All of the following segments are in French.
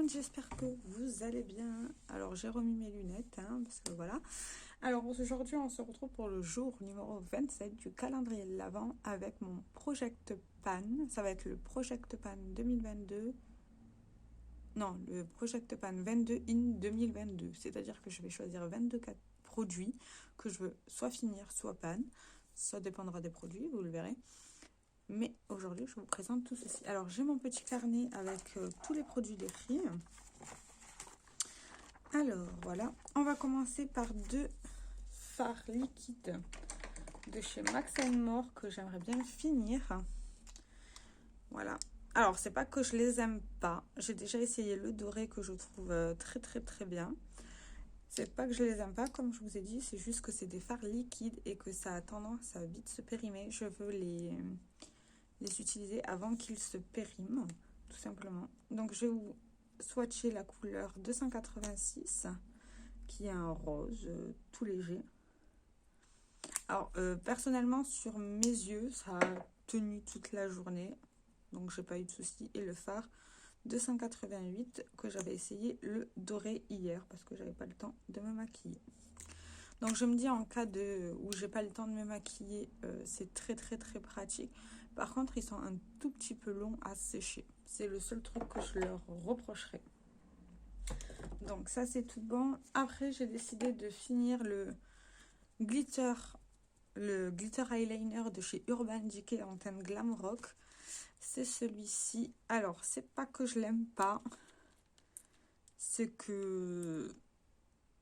monde, j'espère que vous allez bien. Alors j'ai remis mes lunettes, parce que voilà. Alors aujourd'hui on se retrouve pour le jour numéro 27 du calendrier de l'Avent avec mon Project Pan. Ça va être le Project Pan 2022. Non, le Project Pan 22 in 2022. C'est-à-dire que je vais choisir 22 produits que je veux soit finir, soit pan. Ça dépendra des produits, vous le verrez. Mais aujourd'hui, je vous présente tout ceci. Alors, j'ai mon petit carnet avec tous les produits décrits. Alors, voilà. On va commencer par deux fards liquides de chez Max & More que j'aimerais bien finir. Voilà. Alors, c'est pas que je les aime pas. J'ai déjà essayé le doré que je trouve très bien. C'est pas que je les aime pas, comme je vous ai dit. C'est juste que c'est des fards liquides et que ça a tendance à vite se périmer. Je veux les utiliser avant qu'ils se périment, tout simplement. Donc je vais vous swatcher la couleur 286 qui est un rose tout léger. Alors personnellement sur mes yeux ça a tenu toute la journée, donc j'ai pas eu de soucis. Et le fard 288 que j'avais essayé le doré hier parce que j'avais pas le temps de me maquiller. Donc je me dis en cas où j'ai pas le temps de me maquiller, c'est très pratique. Par contre, ils sont un tout petit peu longs à sécher. C'est le seul truc que je leur reprocherai. Donc ça, c'est tout bon. Après, j'ai décidé de finir le glitter eyeliner de chez Urban Decay en teinte Glam Rock. C'est celui-ci. Alors, c'est pas que je l'aime pas. C'est que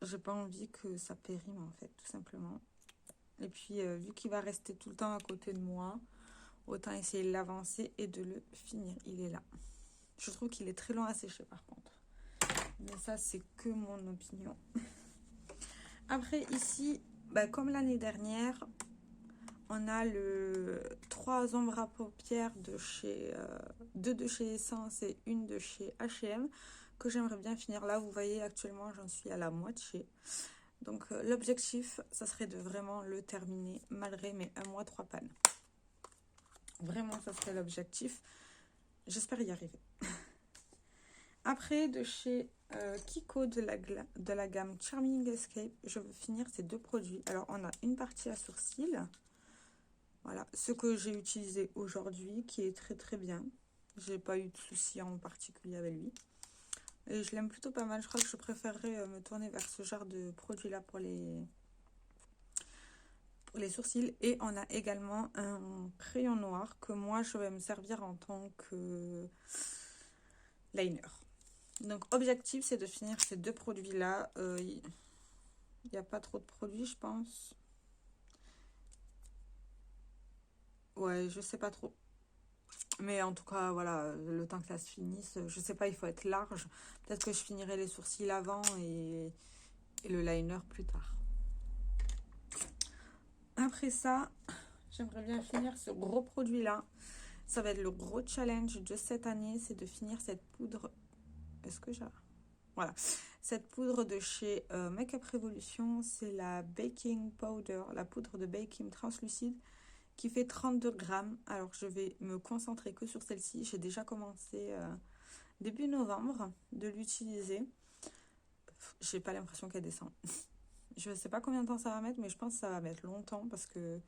j'ai pas envie que ça périme, en fait, tout simplement. Et puis, vu qu'il va rester tout le temps à côté de moi, autant essayer de l'avancer et de le finir. Il est là. Je trouve qu'il est très long à sécher par contre. Mais ça, c'est que mon opinion. Après, ici, comme l'année dernière, on a le 3 ombres à paupières de chez 2 de chez Essence et une de chez H&M que j'aimerais bien finir. Là, vous voyez, actuellement, j'en suis à la moitié. Donc, l'objectif, ça serait de vraiment le terminer malgré mes 1 mois 3 pannes. Vraiment, ça serait l'objectif. J'espère y arriver. Après, de chez Kiko de la gamme Charming Escape, je veux finir ces deux produits. Alors, on a une partie à sourcils. Voilà, ce que j'ai utilisé aujourd'hui, qui est très bien. J'ai pas eu de soucis en particulier avec lui. Et je l'aime plutôt pas mal. Je crois que je préférerais me tourner vers ce genre de produit-là pour les sourcils. Et on a également un crayon noir que moi, je vais me servir en tant que liner. Donc, objectif, c'est de finir ces deux produits-là. Il n'y a pas trop de produits, je pense. Ouais, je sais pas trop. Mais en tout cas, voilà, le temps que ça se finisse, je sais pas, il faut être large. Peut-être que je finirai les sourcils avant et le liner plus tard. Après ça, j'aimerais bien finir ce gros produit-là. Ça va être le gros challenge de cette année, c'est de finir cette poudre. Est-ce que j'ai... Voilà, cette poudre de chez Makeup Revolution, c'est la baking powder, la poudre de baking translucide qui fait 32 grammes. Alors je vais me concentrer que sur celle-ci. J'ai déjà commencé début novembre de l'utiliser. J'ai pas l'impression qu'elle descend. Je sais pas combien de temps ça va mettre, mais je pense que ça va mettre longtemps parce que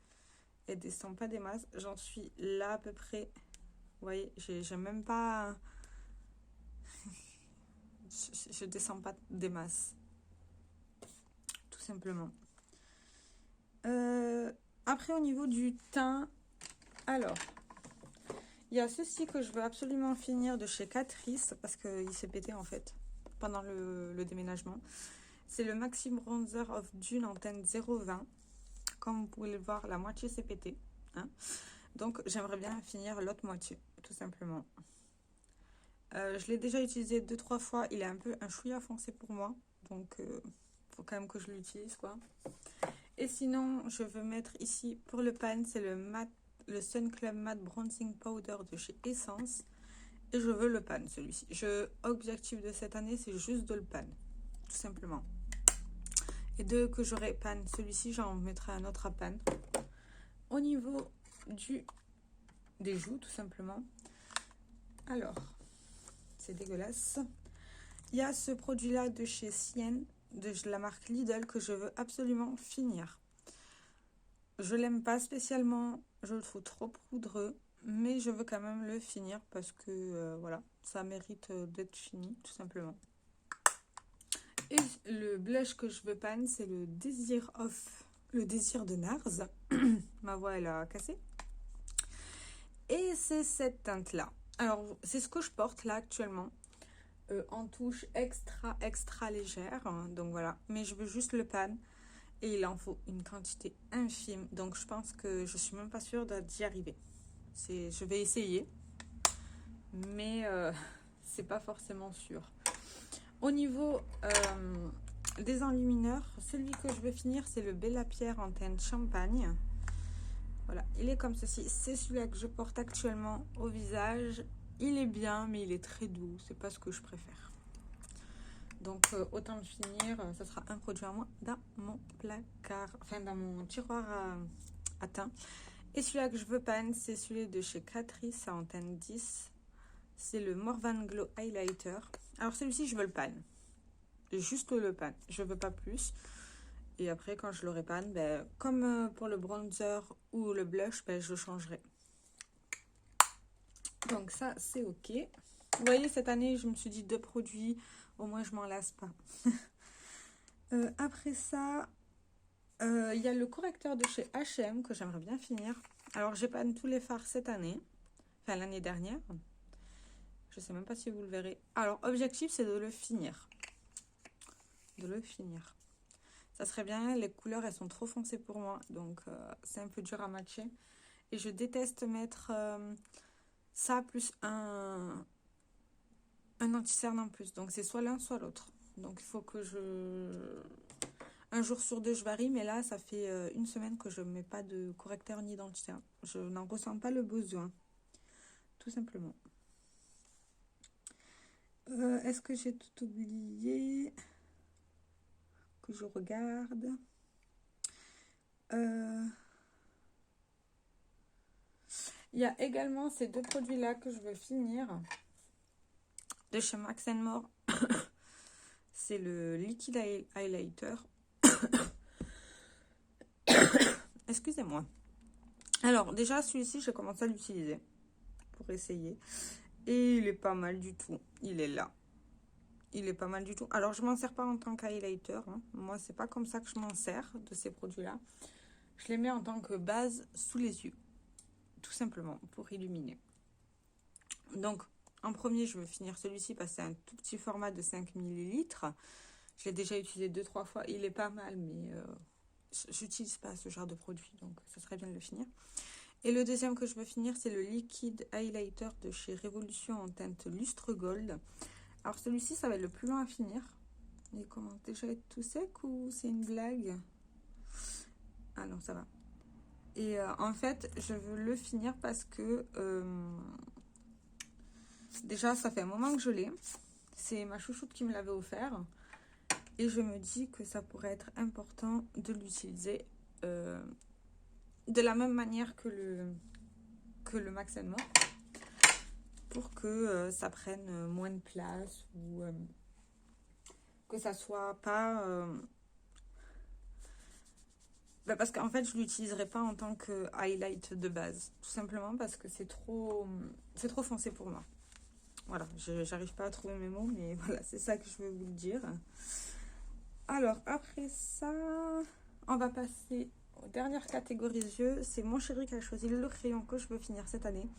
elle descend pas des masses. J'en suis là à peu près. Vous voyez, j'ai même pas... je descends pas des masses. Tout simplement. Après, au niveau du teint, alors, il y a ceci que je veux absolument finir de chez Catrice parce qu'il s'est pété en fait pendant le déménagement. C'est le Maxi Bronzer of Dune en teinte 020. Comme vous pouvez le voir, la moitié s'est pété. Donc, j'aimerais bien finir l'autre moitié, tout simplement. Je l'ai déjà utilisé 2-3 fois. Il est un chouïa foncé pour moi. Donc, faut quand même que je l'utilise, quoi. Et sinon, je veux mettre ici, pour le pan, c'est le Sun Club Matte Bronzing Powder de chez Essence. Et je veux le pan, celui-ci. Objectif de cette année, c'est juste de le pan. Tout simplement. Et dès que j'aurai pan celui-ci, j'en mettrai un autre à pan. Au niveau des joues, tout simplement. Alors, c'est dégueulasse. il y a ce produit-là de chez Sien, de la marque Lidl, que je veux absolument finir. Je l'aime pas spécialement, je le trouve trop poudreux, mais je veux quand même le finir parce que voilà, ça mérite d'être fini, tout simplement. Et le blush que je veux pan, c'est le Désir de Nars. Ma voix, elle a cassé. Et c'est cette teinte-là. Alors, c'est ce que je porte là actuellement. En touche extra légère. Donc voilà, mais je veux juste le pan. Et il en faut une quantité infime. Donc je pense que je suis même pas sûre d'y arriver. Je vais essayer. Mais c'est pas forcément sûr. Au niveau des enlumineurs, celui que je vais finir, c'est le Bella Pierre en teinte champagne. Voilà, il est comme ceci. C'est celui-là que je porte actuellement au visage. Il est bien, mais il est très doux. C'est pas ce que je préfère. Donc, autant le finir. Ça sera un produit à moi dans mon placard. Enfin, dans mon tiroir à teint. Et celui-là que je veux pan, c'est celui de chez Catrice en teinte 10. C'est le Morvan Glow Highlighter. Alors, celui-ci, je veux le pan. Juste le pan. Je veux pas plus. Et après, quand je l'aurai pan, ben, comme pour le bronzer ou le blush, ben, je changerai. Donc ça, c'est ok. Vous voyez, cette année, je me suis dit 2 produits. Au moins, je m'en lasse pas. Après ça, il y a le correcteur de chez H&M que j'aimerais bien finir. Alors, j'ai pan tous les fards cette année. Enfin, l'année dernière. Je sais même pas si vous le verrez. Alors, objectif, c'est de le finir. Ça serait bien, les couleurs elles sont trop foncées pour moi, donc c'est un peu dur à matcher. Et je déteste mettre ça plus un anti-cerne en plus. Donc c'est soit l'un soit l'autre. Donc il faut que un jour sur 2 je varie, mais là ça fait 1 semaine que je ne mets pas de correcteur ni d'anti-cerne. Je n'en ressens pas le besoin, tout simplement. Est-ce que j'ai tout oublié que je regarde? Il y a également ces 2 produits-là que je veux finir. De chez Max More. C'est le Liquid Highlighter. Excusez-moi. Alors, déjà, celui-ci, j'ai commencé à l'utiliser pour essayer. Et il est pas mal du tout. Il est là. Il est pas mal du tout. Alors, je m'en sers pas en tant qu'highlighter. Hein. Moi, c'est pas comme ça que je m'en sers de ces produits-là. Je les mets en tant que base sous les yeux. Tout simplement, pour illuminer. Donc, en premier, je veux finir celui-ci parce que c'est un tout petit format de 5 ml. Je l'ai déjà utilisé 2-3 fois. Il est pas mal, mais j'utilise pas ce genre de produit. Donc, ça serait bien de le finir. Et le deuxième que je veux finir, c'est le Liquid Highlighter de chez Révolution en teinte Lustre Gold. Alors, celui-ci, ça va être le plus long à finir. Il commence déjà à être tout sec ou c'est une blague? Ah non, ça va. Et en fait, je veux le finir parce que déjà, ça fait un moment que je l'ai. C'est ma chouchoute qui me l'avait offert. Et je me dis que ça pourrait être important de l'utiliser de la même manière que le Max More. Pour que ça prenne moins de place ou que ça soit pas... parce qu'en fait, je ne l'utiliserai pas en tant que highlight de base. Tout simplement parce que c'est trop foncé pour moi. Voilà, j'arrive pas à trouver mes mots, mais voilà, c'est ça que je veux vous le dire. Alors, après ça, on va passer aux dernières catégories yeux. C'est mon chéri qui a choisi le crayon que je veux finir cette année.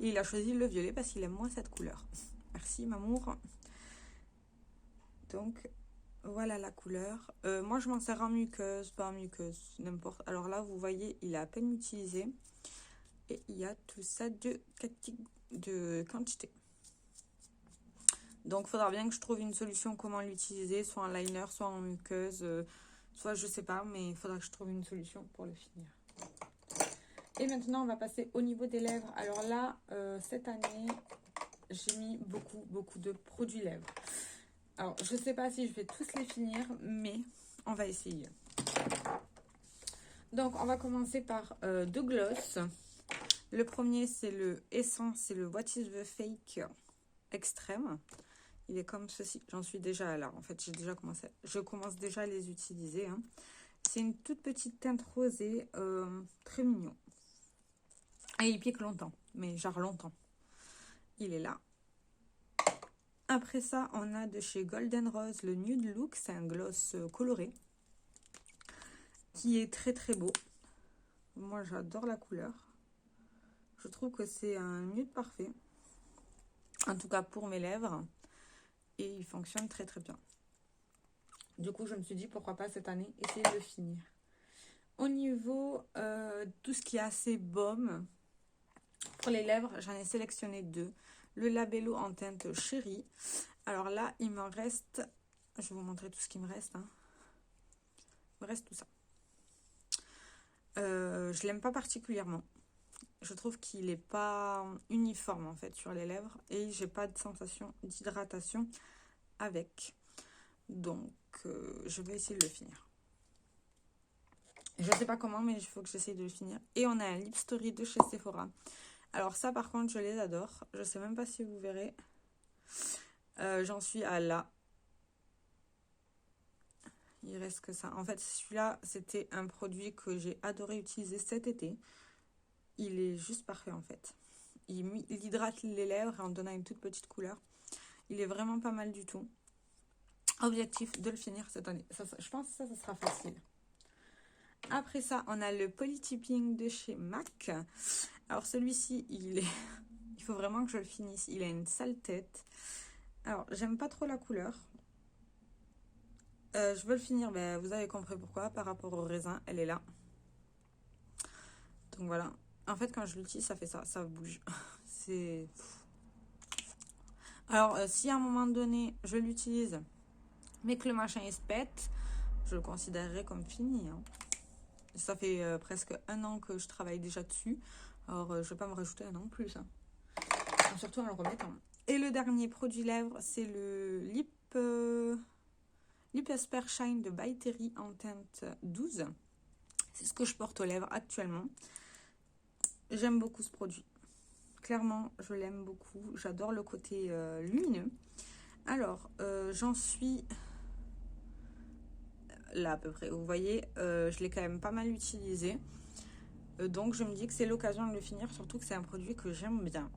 Et il a choisi le violet parce qu'il aime moins cette couleur. Merci, m'amour. Donc, voilà la couleur. Moi, je m'en sers en muqueuse, pas en muqueuse, n'importe. Alors là, vous voyez, il est à peine utilisé. Et il y a tout ça de quantité. Donc, il faudra bien que je trouve une solution comment l'utiliser, soit en liner, soit en muqueuse, soit je sais pas, mais il faudra que je trouve une solution pour le finir. Et maintenant, on va passer au niveau des lèvres. Alors là, cette année, j'ai mis beaucoup de produits lèvres. Alors, je sais pas si je vais tous les finir, mais on va essayer. Donc, on va commencer par 2 gloss. Le premier, c'est le Essence, c'est le What is the Fake Extreme. Il est comme ceci. J'en suis déjà là. En fait, j'ai déjà commencé. Je commence déjà à les utiliser. Hein. C'est une toute petite teinte rosée. Très mignon. Et il pique longtemps. Mais genre longtemps. Il est là. Après ça, on a de chez Golden Rose le Nude Look. C'est un gloss coloré. Qui est très très beau. Moi, j'adore la couleur. Je trouve que c'est un nude parfait. En tout cas, pour mes lèvres. Et il fonctionne très très bien. Du coup, je me suis dit, pourquoi pas cette année, essayer de le finir. Au niveau tout ce qui est assez baume, pour les lèvres, j'en ai sélectionné 2. Le Labello en teinte chérie. Alors là, il me reste... Je vais vous montrer tout ce qui me reste. Hein. Il me reste tout ça. Je l'aime pas particulièrement. Je trouve qu'il n'est pas uniforme en fait sur les lèvres. Et j'ai pas de sensation d'hydratation avec. Donc, je vais essayer de le finir. Je ne sais pas comment, mais il faut que j'essaye de le finir. Et on a un Lip Story de chez Sephora. Alors ça, par contre, je les adore. Je ne sais même pas si vous verrez. J'en suis à là. Il reste que ça. En fait, celui-là, c'était un produit que j'ai adoré utiliser cet été. Il est juste parfait, en fait. Il hydrate les lèvres en donnant une toute petite couleur. Il est vraiment pas mal du tout. Objectif de le finir cette année. Je pense que ça sera facile. Après ça, on a le Polytipping de chez MAC. Alors celui-ci, il faut vraiment que je le finisse. Il a une sale tête. Alors, j'aime pas trop la couleur. Je veux le finir, ben, vous avez compris pourquoi. Par rapport au raisin, elle est là. Donc voilà. En fait, quand je l'utilise, ça fait ça. Ça bouge. C'est... Alors, si à un moment donné, je l'utilise, mais que le machin il se pète, je le considérerai comme fini. Hein. Ça fait presque 1 an que je travaille déjà dessus. Alors, je ne vais pas me rajouter un an de plus. Hein. Surtout en le remettant. Et le dernier produit lèvres, c'est le Lip Esper Shine de By Terry en teinte 12. C'est ce que je porte aux lèvres actuellement. J'aime beaucoup ce produit. Clairement, je l'aime beaucoup. J'adore le côté lumineux. Alors, j'en suis... là à peu près, vous voyez, je l'ai quand même pas mal utilisé, donc je me dis que c'est l'occasion de le finir, surtout que c'est un produit que j'aime bien,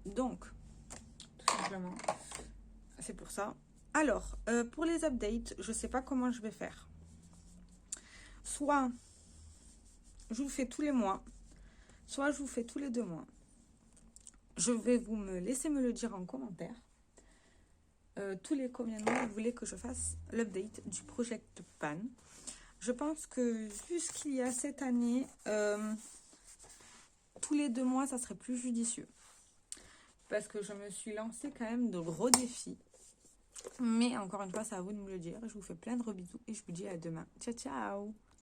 donc tout simplement c'est pour ça. Alors pour les updates, je sais pas comment je vais faire, soit je vous fais tous les mois, soit je vous fais tous les 2 mois. Je vais vous laisser me le dire en commentaire. Tous les combien de mois vous voulez que je fasse l'update du Project Pan. Je pense que vu ce qu'il y a cette année, tous les 2 mois, ça serait plus judicieux. Parce que je me suis lancé quand même de gros défis. Mais encore une fois, c'est à vous de me le dire. Je vous fais plein de gros bisous et je vous dis à demain. Ciao, ciao!